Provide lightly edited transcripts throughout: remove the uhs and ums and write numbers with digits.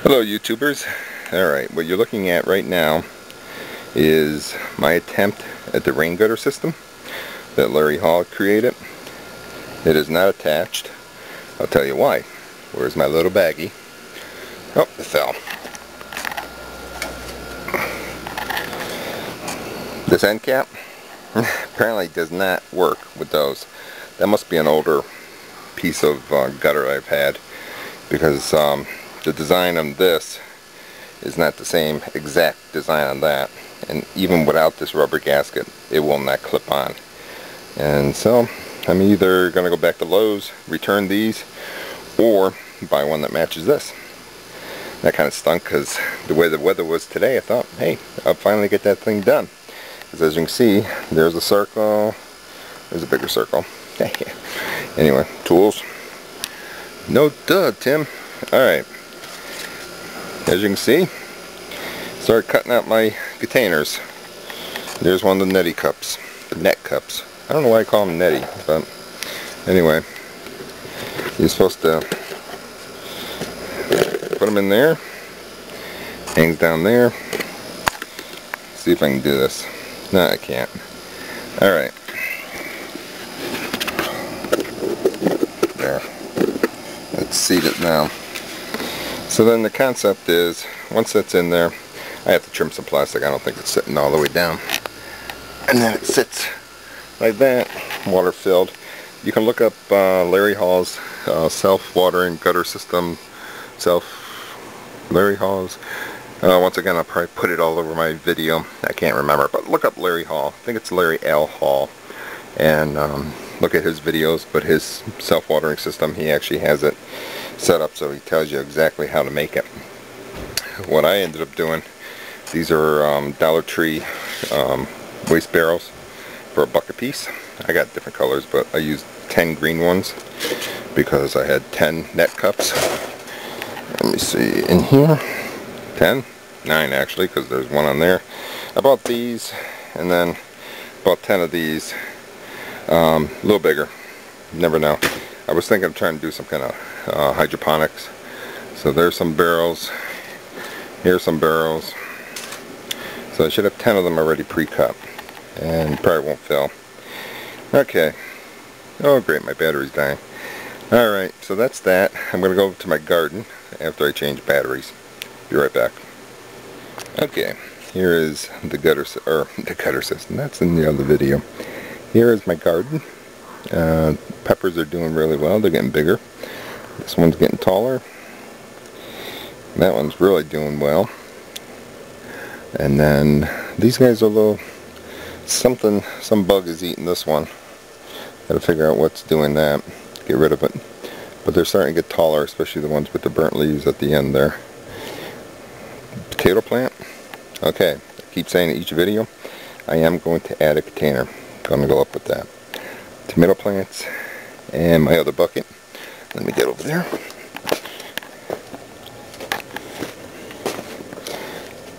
Hello YouTubers. Alright, what you're looking at right now is my attempt at the rain gutter system that Larry Hall created. It is not attached. I'll tell you why. Where's my little baggie? Oh, it fell. This end cap apparently does not work with those. That must be an older piece of gutter I've had, because the design on this is not the same exact design on that, and even without this rubber gasket it will not clip on. And so I'm either going to go back to Lowe's, return these, or buy one that matches this. That kind of stunk because the way the weather was today, I thought, hey, I'll finally get that thing done. Because as you can see, there's a circle, there's a bigger circle. Anyway, tools. No duh, Tim. Alright. As you can see, start cutting out my containers. There's one of the netty cups, the net cups. I don't know why I call them netty, but anyway, you're supposed to put them in there. Hangs down there. See if I can do this. No, I can't. Alright. There. Let's seat it now. So then the concept is, once that's in there, I have to trim some plastic. I don't think it's sitting all the way down. And then it sits like that, water filled. You can look up Larry Hall's self-watering gutter system. Larry Hall's. Once again, I'll probably put it all over my video. I can't remember, but look up Larry Hall. I think it's Larry L. Hall. And look at his videos, but his self-watering system, he actually has it set up so he tells you exactly how to make it. What I ended up doing, these are Dollar Tree waste barrels for $1 a piece. I got different colors, but I used 10 green ones because I had 10 net cups. Let me see, in here, 10? 9 actually, because there's one on there. I bought these, and then bought 10 of these. A little bigger, never know. I was thinking of trying to do some kind of hydroponics. So there's some barrels, here's some barrels. So I should have 10 of them already pre-cut, and probably won't fill. Okay. Oh great, my battery's dying. Alright, so that's that. I'm going to go to my garden after I change batteries. Be right back. Okay, here is the gutter system. That's in the other video. Here is my garden. Peppers are doing really well. They're getting bigger. This one's getting taller. That one's really doing well. And then these guys are a little something. Some bug is eating this one. Got to figure out what's doing that. Get rid of it. But they're starting to get taller, especially the ones with the burnt leaves at the end there. Potato plant. Okay, I keep saying in each video, I am going to add a container. Going to go up with that. Tomato plants and my other bucket. Let me get over there.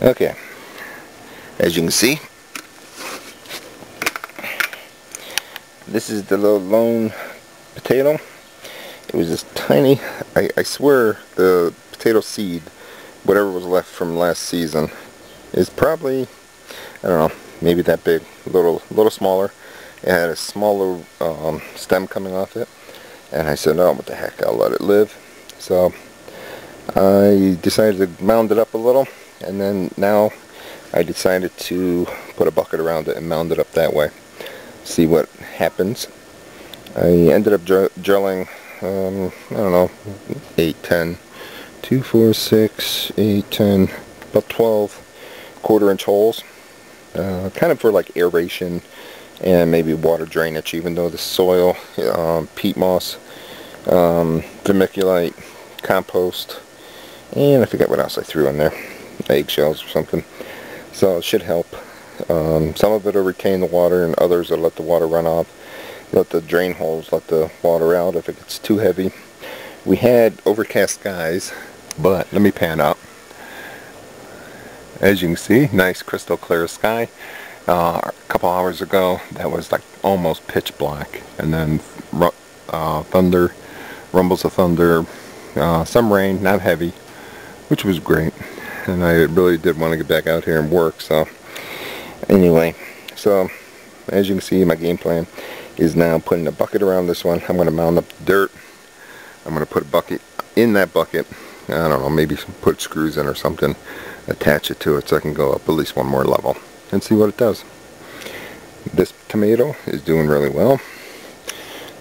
Okay, as you can see, this is the little lone potato. It was this tiny, I swear the potato seed, whatever was left from last season, is probably, I don't know, maybe that big, a little smaller. It had a smaller stem coming off it, and I said, oh, what the heck, I'll let it live. So I decided to mound it up a little, and then now I decided to put a bucket around it and mound it up that way. See what happens. I ended up drilling, I don't know, 8, 10, 2, 4, 6, 8, 10, about 12 quarter-inch holes, kind of for like aeration and maybe water drainage, even though the soil, peat moss, vermiculite, compost, and I forget what else I threw in there, eggshells or something. So it should help. Some of it will retain the water, and others will let the water run off. Let the drain holes let the water out if it gets too heavy. We had overcast skies, but let me pan up. As you can see, nice crystal clear sky. A couple hours ago, that was like almost pitch black, and then thunder, rumbles of thunder, some rain, not heavy. It which was great. And I really did want to get back out here and work. So anyway, so as you can see, my game plan is now putting a bucket around this one. I'm going to mound up the dirt. I'm going to put a bucket in that bucket. I don't know, maybe put screws in or something, attach it to it so I can go up at least one more level and see what it does. This tomato is doing really well.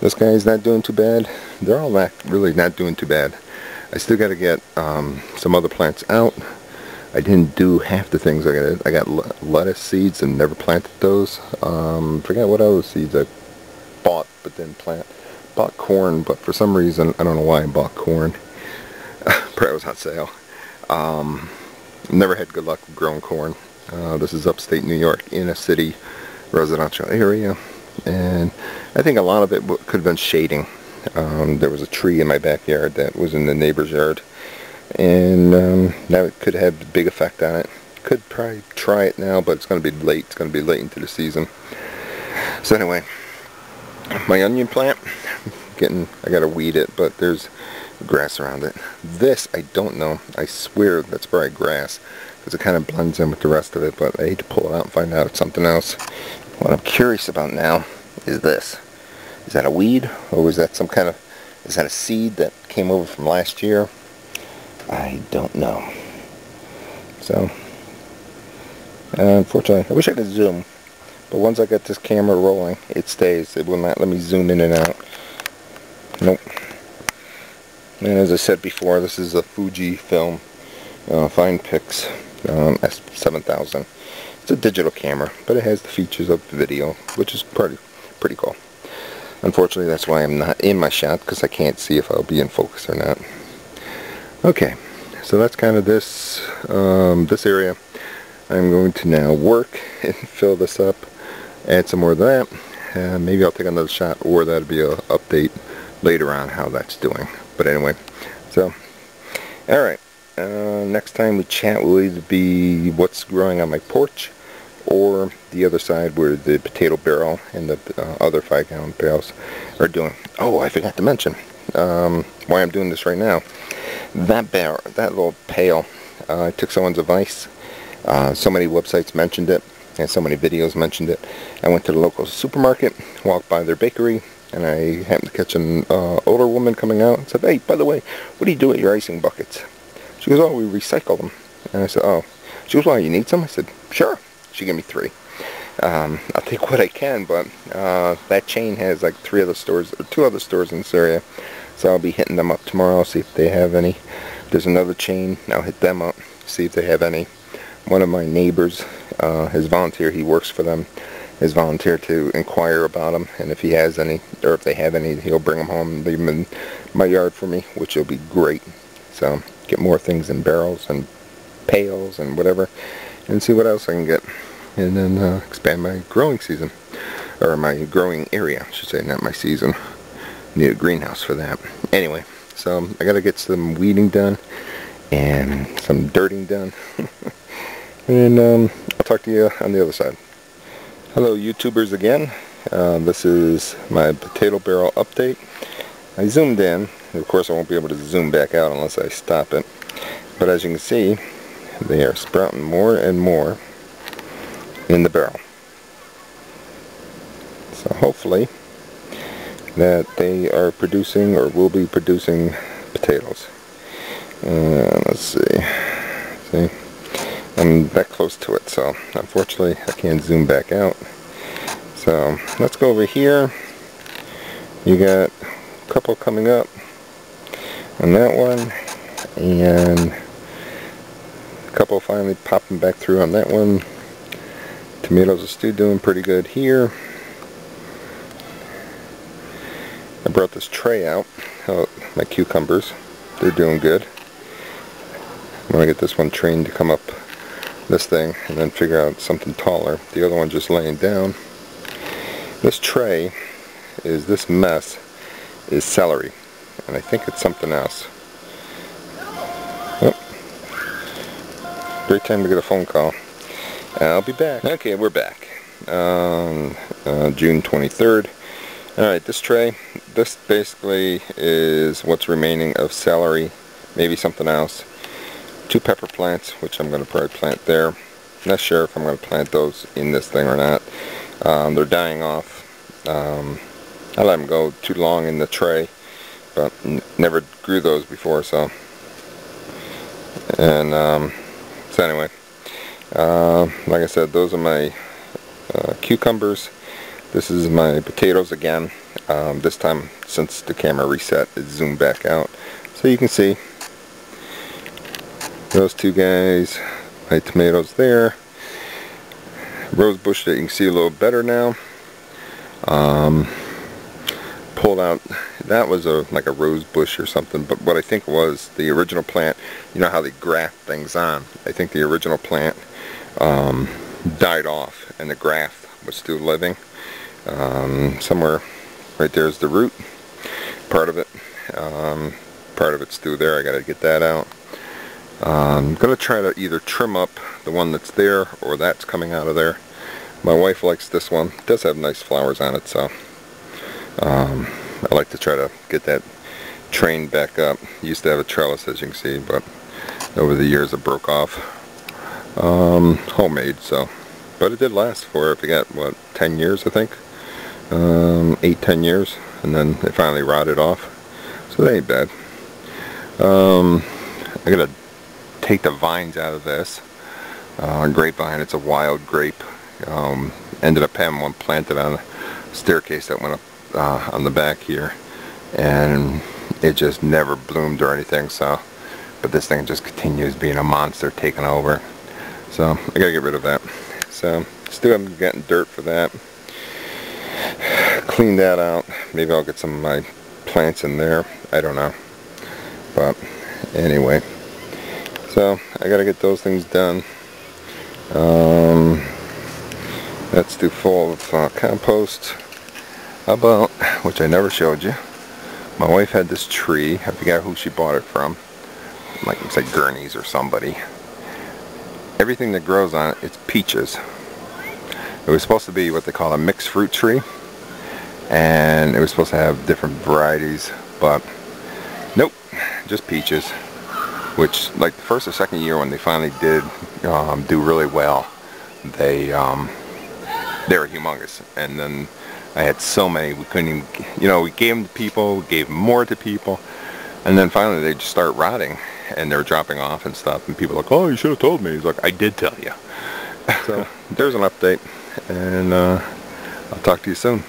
This guy's not doing too bad. They're all really not doing too bad. I still got to get some other plants out. I didn't do half the things I got lettuce seeds and never planted those. Forgot what other seeds I bought but didn't plant. Bought corn, but for some reason, I don't know why I bought corn. Probably was on sale. Never had good luck with growing corn. This is upstate New York in a city residential area, and I think a lot of it could have been shading. There was a tree in my backyard that was in the neighbor's yard, and that could have a big effect on it. Could probably try it now, but it's going to be late. It's going to be late into the season. So anyway, my onion plant, I gotta weed it, but there's grass around it. This, I don't know. I swear that's probably grass, because it kind of blends in with the rest of it, but I hate to pull it out and find out it's something else. What I'm curious about now is this. Is that a weed, or was that some kind of, is that a seed that came over from last year? I don't know. So, unfortunately, I wish I could zoom, but once I get this camera rolling, it stays. It will not let me zoom in and out. Nope. And as I said before, this is a Fuji film Fine Pix S7000. It's a digital camera, but it has the features of video, which is pretty cool. Unfortunately, that's why I'm not in my shot, because I can't see if I'll be in focus or not. Okay, so that's kind of this area. I'm going to now work and fill this up, add some more of that, and maybe I'll take another shot, or that'll be an update later on how that's doing. But anyway, so alright, next time we chat will either be what's growing on my porch, or the other side where the potato barrel and the other 5-gallon barrels are doing. Oh, I forgot to mention why I'm doing this right now. That little pail, I took someone's advice. So many websites mentioned it, and so many videos mentioned it. I went to the local supermarket, walked by their bakery, and I happened to catch an older woman coming out and said, "Hey, by the way, what do you do with your icing buckets?" She goes, "Oh, we recycle them." And I said, "Oh." She goes, "Well, you need some?" I said, "Sure." She gave me 3. I'll take what I can, but that chain has like 2 other stores in this area, so I'll be hitting them up tomorrow, see if they have any. There's another chain, I'll hit them up, see if they have any. One of my neighbors has volunteered, he works for them, has volunteered to inquire about them, and if he has any, or if they have any, he'll bring them home and leave them in my yard for me, which will be great. So get more things in barrels and pails and whatever, and see what else I can get, and then expand my growing season, or my growing area, I should say, not my season. Need a greenhouse for that. Anyway, so I gotta get some weeding done and some dirting done. And I'll talk to you on the other side. Hello YouTubers again. This is my potato barrel update. I zoomed in. Of course I won't be able to zoom back out unless I stop it. But as you can see, they are sprouting more and more in the barrel. So hopefully that they are producing, or will be producing, potatoes. Let's see. See? I'm that close to it, so unfortunately I can't zoom back out. So let's go over here. You got a couple coming up on that one, and a couple finally popping back through on that one. Tomatoes are still doing pretty good here. I brought this tray out. Oh, my cucumbers, they're doing good. I'm going to get this one trained to come up this thing and then figure out something taller. The other one just laying down. This tray is, this mess is celery, and I think it's something else. Oh, great time to get a phone call. I'll be back. Okay, we're back. June 23rd. Alright, this tray, this basically is what's remaining of celery, maybe something else. 2 pepper plants, which I'm going to probably plant there. I'm not sure if I'm going to plant those in this thing or not. They're dying off. I let them go too long in the tray, but never grew those before, so. And so anyway, like I said, those are my cucumbers. This is my potatoes again. This time, since the camera reset, it zoomed back out, so you can see those 2 guys. My tomatoes there. Rose bush that you can see a little better now. Pulled out, that was like a rose bush or something, but what I think was the original plant, you know how they graft things on. I think the original plant died off and the graft was still living. Somewhere right there's the root, part of it. Part of it's still there. I gotta get that out. I'm gonna try to either trim up the one that's there or that's coming out of there. My wife likes this one. It does have nice flowers on it, so I like to try to get that trained back up. Used to have a trellis, as you can see, but over the years it broke off. Homemade, so. But it did last for, if you got, what, 10 years, I think? 8-10 years, and then it finally rotted off. So that ain't bad. I gotta take the vines out of this. Grapevine, it's a wild grape. Ended up having one planted on a staircase that went up on the back here, and it just never bloomed or anything, so, but this thing just continues being a monster, taking over, so I gotta get rid of that. So still haven't gotten dirt for that. Clean that out. Maybe I'll get some of my plants in there, I don't know, but anyway, so I gotta get those things done. That's too full of compost. How about, which I never showed you, my wife had this tree. I forgot who she bought it from. Like it's like Gurney's or somebody. Everything that grows on it, it's peaches. It was supposed to be what they call a mixed fruit tree, and it was supposed to have different varieties, but nope, just peaches. Which, like the first or second year when they finally did do really well, they were humongous, and then I had so many we couldn't even, you know, we gave them to people, we gave more to people, and then finally they just start rotting and they're dropping off and stuff, and people are like, oh, you should have told me. He's like, I did tell you. So there's an update, and I'll talk to you soon.